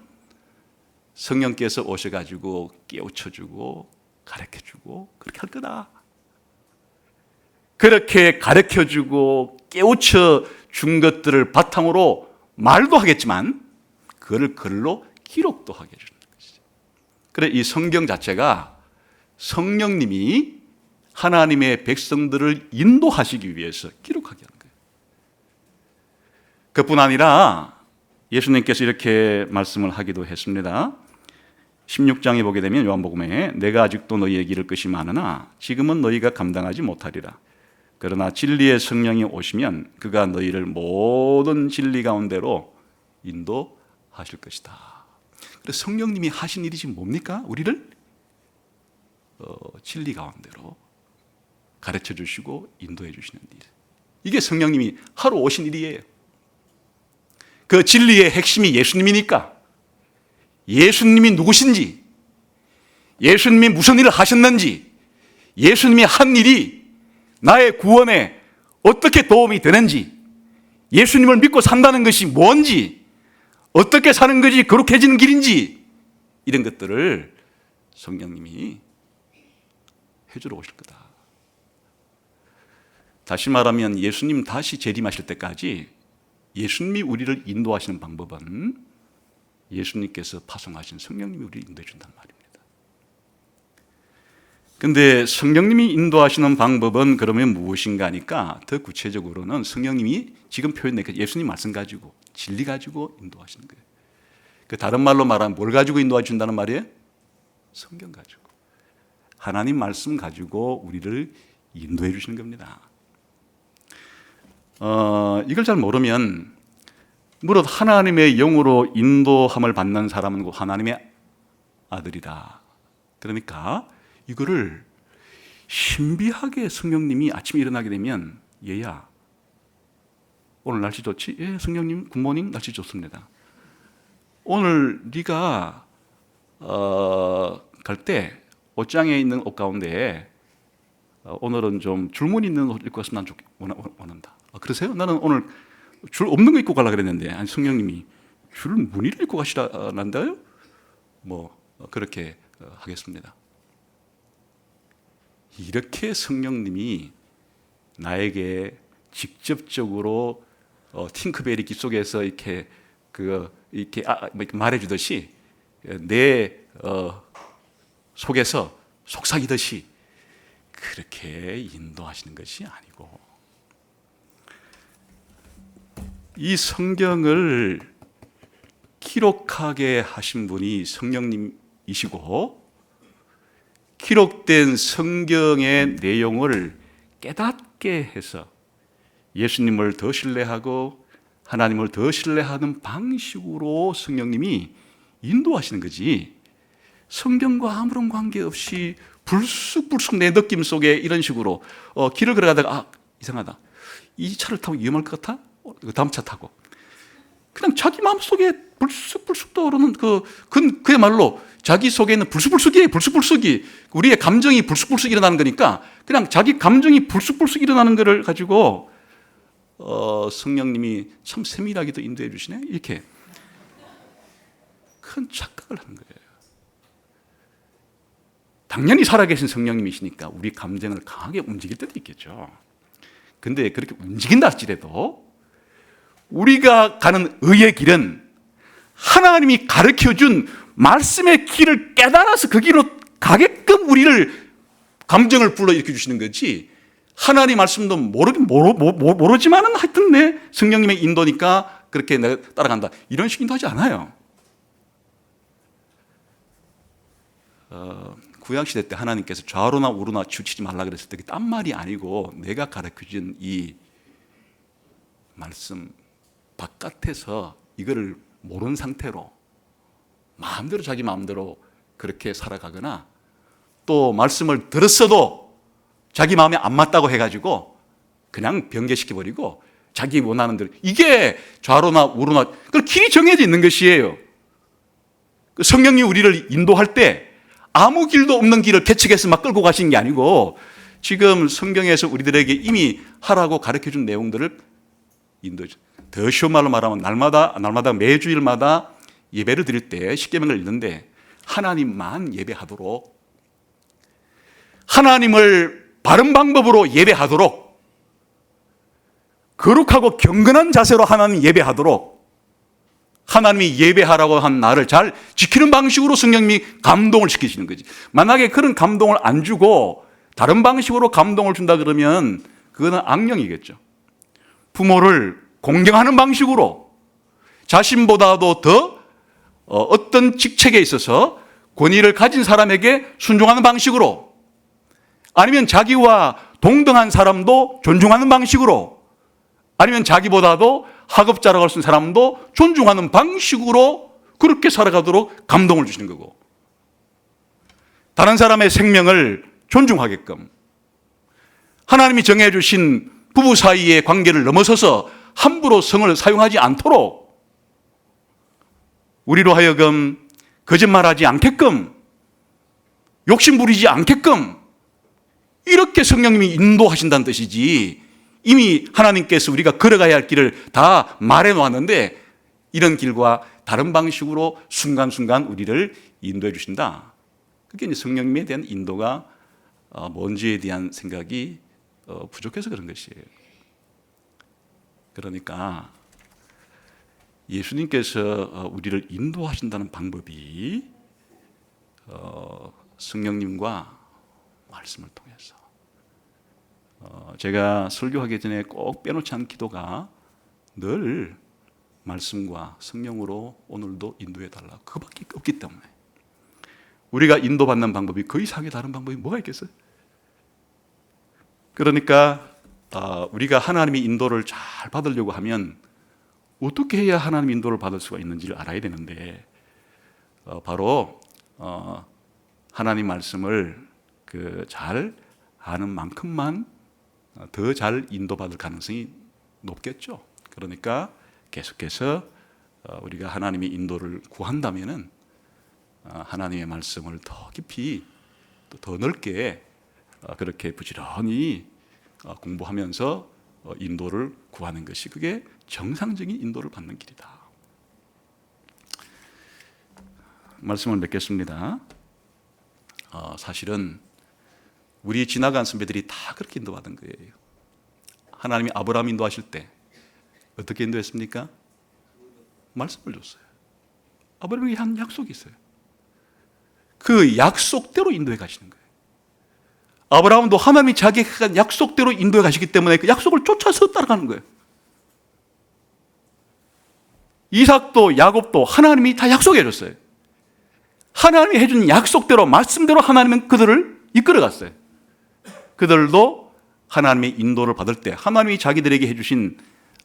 성령께서 오셔가지고 깨우쳐주고 가르쳐주고 그렇게 할 거다. 그렇게 가르쳐주고 깨우쳐 준 것들을 바탕으로 말도 하겠지만 그걸 글로 기록도 하게 해주는 것이죠. 그래 이 성경 자체가 성령님이 하나님의 백성들을 인도하시기 위해서 기록하게 하는 거예요. 그뿐 아니라 예수님께서 이렇게 말씀을 하기도 했습니다. 16장에 보게 되면 요한복음에 내가 아직도 너희에게 이를 것이 많으나 지금은 너희가 감당하지 못하리라. 그러나 진리의 성령이 오시면 그가 너희를 모든 진리 가운데로 인도하실 것이다. 그래서 성령님이 하신 일이 지금 뭡니까? 우리를 진리 가운데로 가르쳐 주시고 인도해 주시는 일. 이게 성령님이 하루 오신 일이에요. 그 진리의 핵심이 예수님이니까 예수님이 누구신지, 예수님이 무슨 일을 하셨는지, 예수님이 한 일이 나의 구원에 어떻게 도움이 되는지, 예수님을 믿고 산다는 것이 뭔지, 어떻게 사는 것이 거룩해지는 길인지 이런 것들을 성령님이 해주러 오실 거다. 다시 말하면 예수님 다시 재림하실 때까지 예수님이 우리를 인도하시는 방법은 예수님께서 파송하신 성령님이 우리를 인도해 준단 말입니다. 근데 성령님이 인도하시는 방법은 그러면 무엇인가 하니까 더 구체적으로는 성령님이 지금 표현된 예수님 말씀 가지고 진리 가지고 인도하시는 거예요. 그 다른 말로 말하면 뭘 가지고 인도해 준다는 말이에요? 성경 가지고. 하나님 말씀 가지고 우리를 인도해 주시는 겁니다. 이걸 잘 모르면 무릇 하나님의 영으로 인도함을 받는 사람은 하나님의 아들이다. 그러니까 이거를 신비하게 성령님이 아침에 일어나게 되면 얘야 오늘 날씨 좋지? 예, 성령님 굿모닝 날씨 좋습니다. 오늘 네가 갈 때 옷장에 있는 옷 가운데 오늘은 좀 줄무늬 있는 옷 입고 왔으면 난 원한다. 그러세요? 나는 오늘 줄 없는 거 입고 가려고 그랬는데 아니 성령님이 줄 무늬를 입고 가시라는데요? 그렇게 하겠습니다. 이렇게 성령님이 나에게 직접적으로 팅크베리 귀 속에서 이렇게 말해주듯이 내 속에서 속삭이듯이 그렇게 인도하시는 것이 아니고 이 성경을 기록하게 하신 분이 성령님이시고 기록된 성경의 내용을 깨닫게 해서 예수님을 더 신뢰하고 하나님을 더 신뢰하는 방식으로 성령님이 인도하시는 거지 성경과 아무런 관계없이 불쑥불쑥 내 느낌 속에 이런 식으로 길을 걸어가다가 이상하다 이 차를 타고 위험할 것 같아? 다음 차 타고 그냥 자기 마음속에 불쑥불쑥 떠오르는 그야말로 자기 속에 있는 불쑥불쑥이 우리의 감정이 불쑥불쑥 일어나는 거니까 그냥 자기 감정이 불쑥불쑥 일어나는 것을 가지고 성령님이 참 세밀하게도 인도해 주시네 이렇게 큰 착각을 하는 거예요. 당연히 살아계신 성령님이시니까 우리 감정을 강하게 움직일 때도 있겠죠. 근데 그렇게 움직인다 할지라도 우리가 가는 의의 길은 하나님이 가르쳐준 말씀의 길을 깨달아서 그 길로 가게끔 우리를 감정을 불러일으켜 주시는 거지 하나님 말씀도 모르지만은 하여튼 내 성령님의 인도니까 그렇게 내가 따라간다 이런 식 인도하지 않아요. 구약시대 때 하나님께서 좌로나 우로나 치우치지 말라 그랬을 때 딴 말이 아니고 내가 가르쳐준 이 말씀 바깥에서 이거를 모르는 상태로 마음대로 자기 마음대로 그렇게 살아가거나 또 말씀을 들었어도 자기 마음에 안 맞다고 해가지고 그냥 변개시켜버리고 자기 원하는 대로 이게 좌로나 우로나 그 길이 정해져 있는 것이에요. 성령이 우리를 인도할 때 아무 길도 없는 길을 개척해서 막 끌고 가시는 게 아니고 지금 성경에서 우리들에게 이미 하라고 가르쳐준 내용들을 인도해 줘. 더 쉬운 말로 말하면 날마다 매주일마다 예배를 드릴 때 십계명을 읽는데 하나님만 예배하도록 하나님을 바른 방법으로 예배하도록 거룩하고 경건한 자세로 하나님 예배하도록 하나님이 예배하라고 한 나를 잘 지키는 방식으로 성령님이 감동을 시키시는 거지. 만약에 그런 감동을 안 주고 다른 방식으로 감동을 준다 그러면 그거는 악령이겠죠. 부모를 공경하는 방식으로 자신보다도 더 어떤 직책에 있어서 권위를 가진 사람에게 순종하는 방식으로 아니면 자기와 동등한 사람도 존중하는 방식으로 아니면 자기보다도 학업자라고 할 수 있는 사람도 존중하는 방식으로 그렇게 살아가도록 감동을 주시는 거고 다른 사람의 생명을 존중하게끔 하나님이 정해주신 부부 사이의 관계를 넘어서서 함부로 성을 사용하지 않도록 우리로 하여금 거짓말하지 않게끔 욕심 부리지 않게끔 이렇게 성령님이 인도하신다는 뜻이지 이미 하나님께서 우리가 걸어가야 할 길을 다 말해 놓았는데 이런 길과 다른 방식으로 순간순간 우리를 인도해 주신다. 그게 이제 성령님에 대한 인도가 뭔지에 대한 생각이 부족해서 그런 것이에요. 그러니까 예수님께서 우리를 인도하신다는 방법이 성령님과 말씀을 통해서, 제가 설교하기 전에 꼭 빼놓지 않은 기도가 늘 말씀과 성령으로 오늘도 인도해 달라, 그거밖에 없기 때문에 우리가 인도받는 방법이 그 이상의 다른 방법이 뭐가 있겠어요? 그러니까 우리가 하나님의 인도를 잘 받으려고 하면 어떻게 해야 하나님의 인도를 받을 수가 있는지를 알아야 되는데, 바로 하나님 말씀을 잘 아는 만큼만 더 잘 인도받을 가능성이 높겠죠. 그러니까 계속해서 우리가 하나님의 인도를 구한다면은 하나님의 말씀을 더 깊이 또 더 넓게 그렇게 부지런히 공부하면서 인도를 구하는 것이, 그게 정상적인 인도를 받는 길이다. 말씀을 맺겠습니다. 사실은 우리 지나간 선배들이 다 그렇게 인도받은 거예요. 하나님이 아브라함 인도하실 때 어떻게 인도했습니까? 말씀을 줬어요. 아브라함에게 한 약속이 있어요. 그 약속대로 인도해 가시는 거예요. 아브라함도 하나님이 자기가 한 약속대로 인도해 가시기 때문에 그 약속을 쫓아서 따라가는 거예요. 이삭도 야곱도 하나님이 다 약속해 줬어요. 하나님이 해준 약속대로, 말씀대로 하나님은 그들을 이끌어 갔어요. 그들도 하나님의 인도를 받을 때 하나님이 자기들에게 해주신,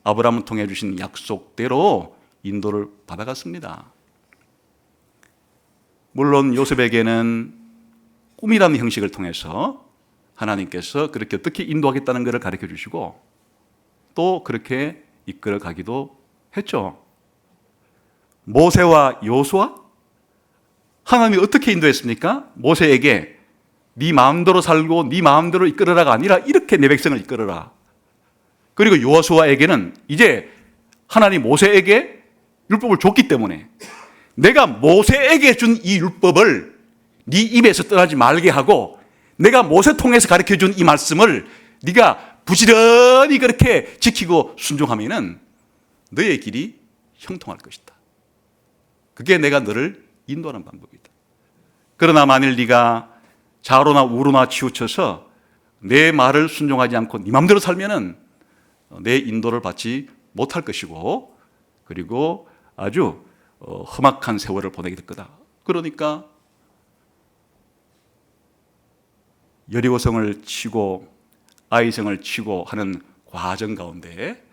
아브라함을 통해 주신 약속대로 인도를 받아갔습니다. 물론 요셉에게는 꿈이라는 형식을 통해서 하나님께서 그렇게 어떻게 인도하겠다는 것을 가르쳐 주시고 또 그렇게 이끌어 가기도 했죠. 모세와 여호수아, 하나님이 어떻게 인도했습니까? 모세에게 네 마음대로 살고 네 마음대로 이끌어라가 아니라 이렇게 내 백성을 이끌어라. 그리고 여호수아에게는 이제 하나님 모세에게 율법을 줬기 때문에 내가 모세에게 준 이 율법을 네 입에서 떠나지 말게 하고, 내가 모세 통해서 가르쳐준 이 말씀을 네가 부지런히 그렇게 지키고 순종하면은 너의 길이 형통할 것이다. 그게 내가 너를 인도하는 방법이다. 그러나 만일 네가 좌로나 우로나 치우쳐서 내 말을 순종하지 않고 네 마음대로 살면은 내 인도를 받지 못할 것이고, 그리고 아주 험악한 세월을 보내게 될 거다. 그러니까 여리고성을 치고 아이성을 치고 하는 과정 가운데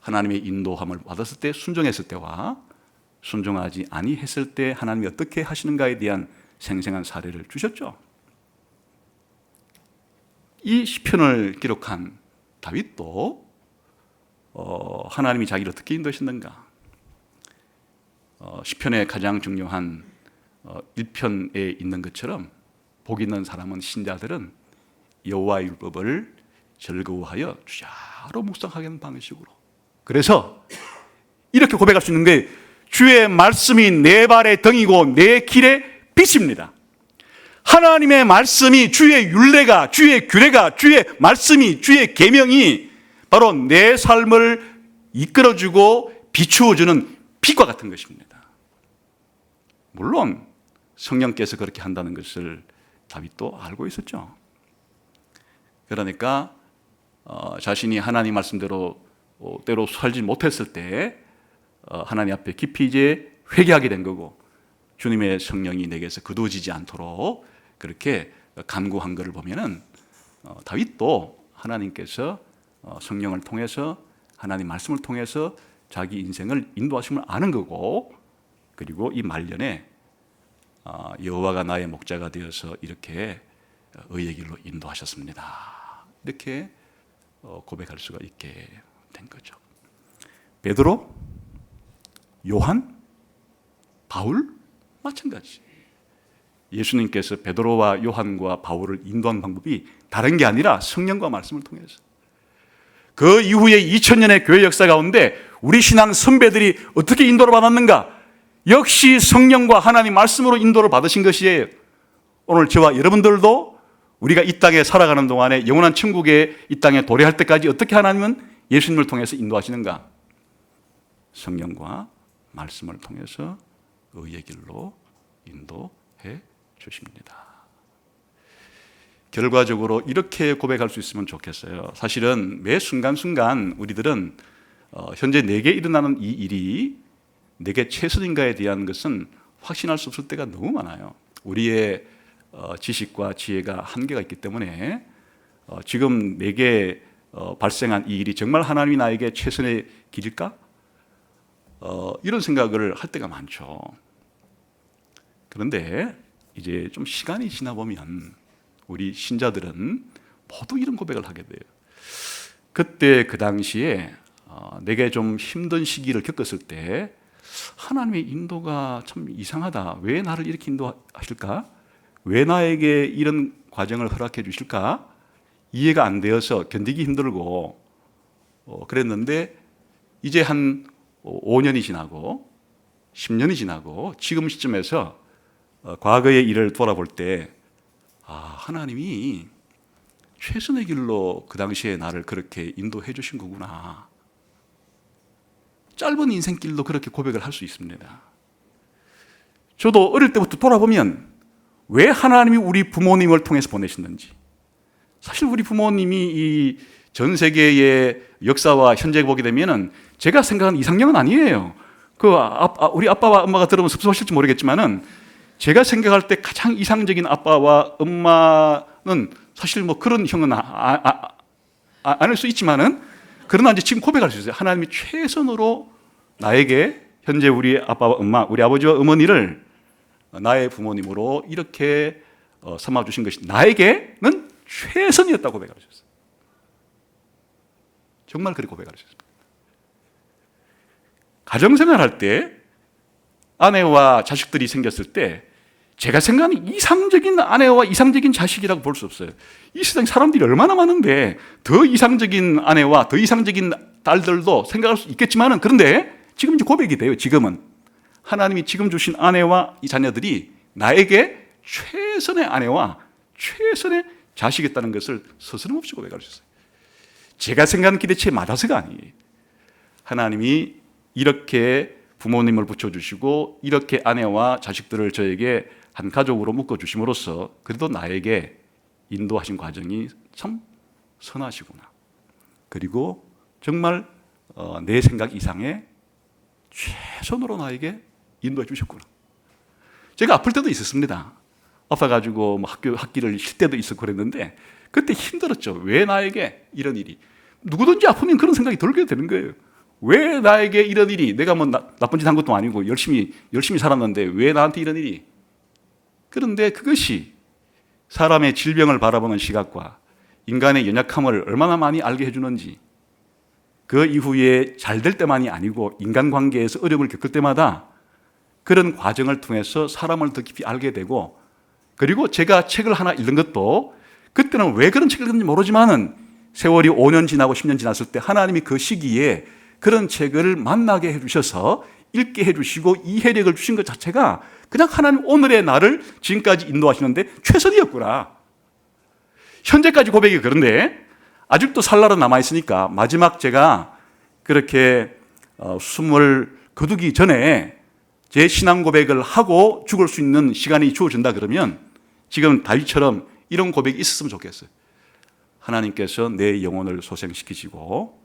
하나님의 인도함을 받았을 때, 순종했을 때와 순종하지 아니했을 때 하나님이 어떻게 하시는가에 대한 생생한 사례를 주셨죠. 이 시편을 기록한 다윗도 하나님이 자기를 어떻게 인도하셨는가, 시편의 가장 중요한 1편에 있는 것처럼 복 있는 사람은, 신자들은 여호와의 율법을 즐거워하여 주야로 묵상하는 방식으로. 그래서 이렇게 고백할 수 있는 게, 주의 말씀이 내 발의 등이고 내 길의 빛입니다. 하나님의 말씀이, 주의 율례가, 주의 규례가, 주의 말씀이, 주의 계명이 바로 내 삶을 이끌어주고 비추어주는 빛과 같은 것입니다. 물론 성령께서 그렇게 한다는 것을 다윗도 알고 있었죠. 그러니까 자신이 하나님 말씀대로 때로 살지 못했을 때 하나님 앞에 깊이 이제 회개하게 된 거고, 주님의 성령이 내게서 거두어지지 않도록 그렇게 간구한 것을 보면은 다윗도 하나님께서 성령을 통해서, 하나님 말씀을 통해서 자기 인생을 인도하심을 아는 거고, 그리고 이 말년에 여호와가 나의 목자가 되어서 이렇게 의의 길로 인도하셨습니다. 이렇게 고백할 수가 있게 된 거죠. 베드로, 요한, 바울 마찬가지. 예수님께서 베드로와 요한과 바울을 인도한 방법이 다른 게 아니라 성령과 말씀을 통해서. 그 이후에 2000년의 교회 역사 가운데 우리 신앙 선배들이 어떻게 인도를 받았는가? 역시 성령과 하나님 말씀으로 인도를 받으신 것이에요. 오늘 저와 여러분들도 우리가 이 땅에 살아가는 동안에 영원한 천국에 이 땅에 도래할 때까지 어떻게 하나님은 예수님을 통해서 인도하시는가? 성령과 말씀을 통해서 의의 길로 인도해 주십니다. 결과적으로 이렇게 고백할 수 있으면 좋겠어요. 사실은 매 순간순간 우리들은 현재 내게 일어나는 이 일이 내게 최선인가에 대한 것은 확신할 수 없을 때가 너무 많아요. 우리의 지식과 지혜가 한계가 있기 때문에 지금 내게 발생한 이 일이 정말 하나님이 나에게 최선의 길일까? 이런 생각을 할 때가 많죠. 그런데 이제 좀 시간이 지나 보면 우리 신자들은 모두 이런 고백을 하게 돼요. 그때 그 당시에 내게 좀 힘든 시기를 겪었을 때 하나님의 인도가 참 이상하다. 왜 나를 이렇게 인도하실까? 왜 나에게 이런 과정을 허락해 주실까? 이해가 안 되어서 견디기 힘들고 그랬는데 이제 한 5년이 지나고 10년이 지나고 지금 시점에서 과거의 일을 돌아볼 때 하나님이 최선의 길로 그 당시에 나를 그렇게 인도해 주신 거구나. 짧은 인생길도 그렇게 고백을 할 수 있습니다. 저도 어릴 때부터 돌아보면 왜 하나님이 우리 부모님을 통해서 보내셨는지, 사실 우리 부모님이 이 전 세계의 역사와 현재 보게 되면은 제가 생각하는 이상형은 아니에요. 우리 아빠와 엄마가 들으면 섭섭하실지 모르겠지만은 제가 생각할 때 가장 이상적인 아빠와 엄마는 사실 뭐 그런 형은 아닐 수 있지만은 그러나 이제 지금 고백할 수 있어요. 하나님이 최선으로 나에게 현재 우리 아빠와 엄마, 우리 아버지와 어머니를 나의 부모님으로 이렇게 삼아주신 것이 나에게는 최선이었다고 고백할 수 있어요. 정말 그렇게 고백할 수 있습니다. 가정생활할 때 아내와 자식들이 생겼을 때 제가 생각하는 이상적인 아내와 이상적인 자식이라고 볼 수 없어요. 이 세상에 사람들이 얼마나 많은데 더 이상적인 아내와 더 이상적인 딸들도 생각할 수 있겠지만은 그런데 지금 이제 고백이 돼요. 지금은 하나님이 지금 주신 아내와 이 자녀들이 나에게 최선의 아내와 최선의 자식이었다는 것을 서스럼없이 고백할 수 있어요. 제가 생각하는 기대치에 맞아서가 아니에요. 하나님이 이렇게 부모님을 붙여주시고 이렇게 아내와 자식들을 저에게 한 가족으로 묶어주심으로써 그래도 나에게 인도하신 과정이 참 선하시구나. 그리고 정말 내 생각 이상의 최선으로 나에게 인도해 주셨구나. 제가 아플 때도 있었습니다. 아파가지고 뭐 학기를 쉴 때도 있었고 그랬는데 그때 힘들었죠. 왜 나에게 이런 일이? 누구든지 아프면 그런 생각이 들게 되는 거예요. 왜 나에게 이런 일이? 내가 뭐 나쁜 짓 한 것도 아니고 열심히 살았는데 왜 나한테 이런 일이? 그런데 그것이 사람의 질병을 바라보는 시각과 인간의 연약함을 얼마나 많이 알게 해주는지, 그 이후에 잘 될 때만이 아니고 인간관계에서 어려움을 겪을 때마다 그런 과정을 통해서 사람을 더 깊이 알게 되고, 그리고 제가 책을 하나 읽는 것도 그때는 왜 그런 책을 읽는지 모르지만은 세월이 5년 지나고 10년 지났을 때 하나님이 그 시기에 그런 책을 만나게 해주셔서 읽게 해주시고 이해력을 주신 것 자체가 그냥 하나님 오늘의 나를 지금까지 인도하시는데 최선이었구나. 현재까지 고백이 그런데 아직도 살 날은 남아있으니까 마지막 제가 그렇게 숨을 거두기 전에 제 신앙 고백을 하고 죽을 수 있는 시간이 주어진다 그러면 지금 다윗처럼 이런 고백이 있었으면 좋겠어요. 하나님께서 내 영혼을 소생시키시고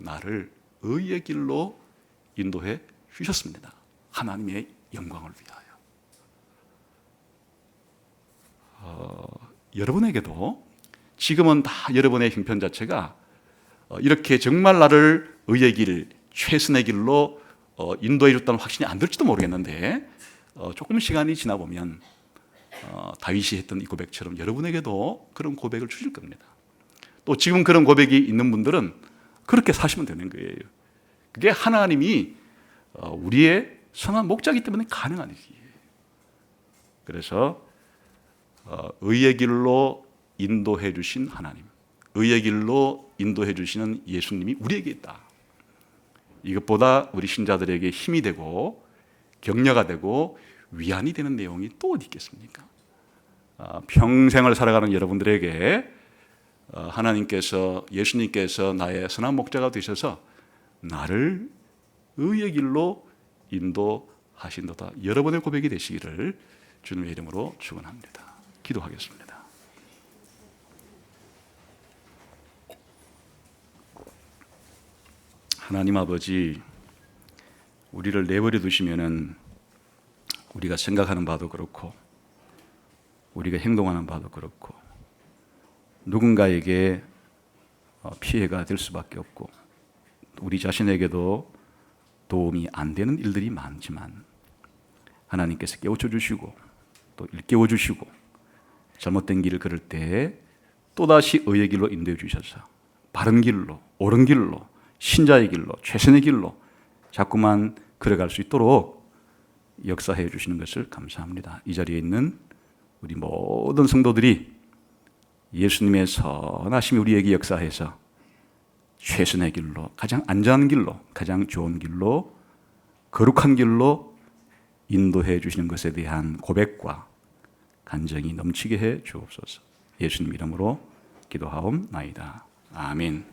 나를 의의 길로 인도해 주셨습니다. 하나님의 영광을 위하여. 여러분에게도 지금은 다 여러분의 형편 자체가 이렇게 정말 나를 의의 길, 최선의 길로 인도해 줬다는 확신이 안 들지도 모르겠는데 조금 시간이 지나 보면 다윗이 했던 이 고백처럼 여러분에게도 그런 고백을 주실 겁니다. 또 지금 그런 고백이 있는 분들은 그렇게 사시면 되는 거예요. 그게 하나님이 우리의 선한 목자이기 때문에 가능한 일이에요. 그래서 의의 길로 인도해 주신 하나님, 의의 길로 인도해 주시는 예수님이 우리에게 있다. 이것보다 우리 신자들에게 힘이 되고 격려가 되고 위안이 되는 내용이 또 어디 있겠습니까? 평생을 살아가는 여러분들에게 하나님께서, 예수님께서 나의 선한 목자가 되셔서 나를 의의 길로 인도하신도다. 여러분의 고백이 되시기를 주님의 이름으로 축원합니다. 기도하겠습니다. 하나님 아버지, 우리를 내버려 두시면은 우리가 생각하는 바도 그렇고 우리가 행동하는 바도 그렇고 누군가에게 피해가 될 수밖에 없고 우리 자신에게도 도움이 안 되는 일들이 많지만 하나님께서 깨우쳐 주시고 또 일깨워 주시고 잘못된 길을 걸을 때 또다시 의의 길로 인도해 주셔서 바른 길로, 옳은 길로, 신자의 길로, 최선의 길로 자꾸만 걸어갈 수 있도록 역사해 주시는 것을 감사합니다. 이 자리에 있는 우리 모든 성도들이 예수님의 선하심이 우리에게 역사해서 최선의 길로, 가장 안전한 길로, 가장 좋은 길로, 거룩한 길로 인도해 주시는 것에 대한 고백과 간정이 넘치게 해 주옵소서. 예수님 이름으로 기도하옵나이다. 아멘.